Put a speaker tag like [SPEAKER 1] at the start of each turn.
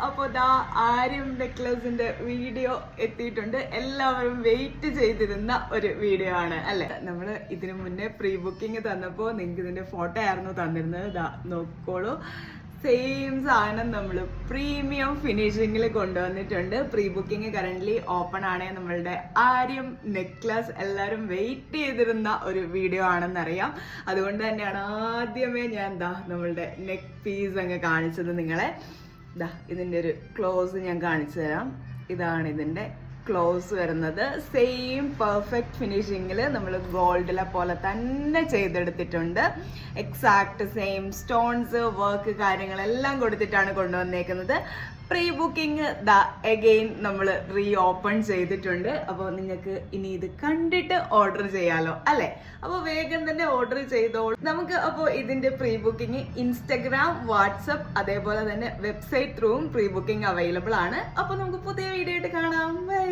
[SPEAKER 1] അപ്പോൾ ദാ ആര്യം നെക്ലസിന്റെ വീഡിയോ എത്തിയിട്ടുണ്ട്. എല്ലാവരും വെയിറ്റ് ചെയ്തിരുന്ന ഒരു വീഡിയോ ആണ് അല്ലെ. നമ്മള് ഇതിനു മുന്നേ പ്രീ ബുക്കിംഗ് തന്നപ്പോ നിങ്ങൾക്ക് ഇതിന്റെ ഫോട്ടോ ആയിരുന്നു തന്നിരുന്നത്. ദാ നോക്കോളൂ, സെയിം സാധനം നമ്മൾ പ്രീമിയം ഫിനിഷിങ്ങിൽ കൊണ്ടുവന്നിട്ടുണ്ട്. പ്രീ ബുക്കിംഗ് കറന്റ് ഓപ്പൺ ആണ്. നമ്മളുടെ ആര്യം നെക്ലസ് എല്ലാവരും വെയിറ്റ് ചെയ്തിരുന്ന ഒരു വീഡിയോ ആണെന്നറിയാം. അതുകൊണ്ട് തന്നെയാണ് ആദ്യമേ ഞാൻ നമ്മളുടെ നെക്ക് പീസ് അങ്ങ് കാണിച്ചത് നിങ്ങളെ. ഇതിന്റെ ഒരു ക്ലോസ് ഞാൻ കാണിച്ചു തരാം. ഇതാണ് ഇതിന്റെ ക്ലോസ് വരുന്നത്. സെയിം പെർഫെക്റ്റ് ഫിനിഷിങ്ങിൽ നമ്മൾ ഗോൾഡിലെ പോലെ തന്നെ ചെയ്തെടുത്തിട്ടുണ്ട്. എക്സാക്ട് സെയിം സ്റ്റോൺസ് വർക്ക് കാര്യങ്ങളെല്ലാം കൊടുത്തിട്ടാണ് കൊണ്ടുവന്നേക്കുന്നത്. പ്രീ ബുക്കിംഗ് അഗെയിൻ നമ്മൾ റീ ഓപ്പൺ ചെയ്തിട്ടുണ്ട്. അപ്പോൾ നിങ്ങൾക്ക് ഇനി ഇത് കണ്ടിട്ട് ഓർഡർ ചെയ്യാലോ അല്ലെ. അപ്പോൾ വേഗം തന്നെ ഓർഡർ ചെയ്തോളൂ. നമുക്ക് അപ്പോൾ ഇതിന്റെ പ്രീ ബുക്കിംഗ് ഇൻസ്റ്റഗ്രാം, വാട്സപ്പ് അതേപോലെ തന്നെ വെബ്സൈറ്റ് ത്രൂവും പ്രീ ബുക്കിംഗ് അവൈലബിൾ ആണ്. അപ്പോൾ നമുക്ക് പുതിയ വീഡിയോ ആയിട്ട് കാണാം. ബൈ.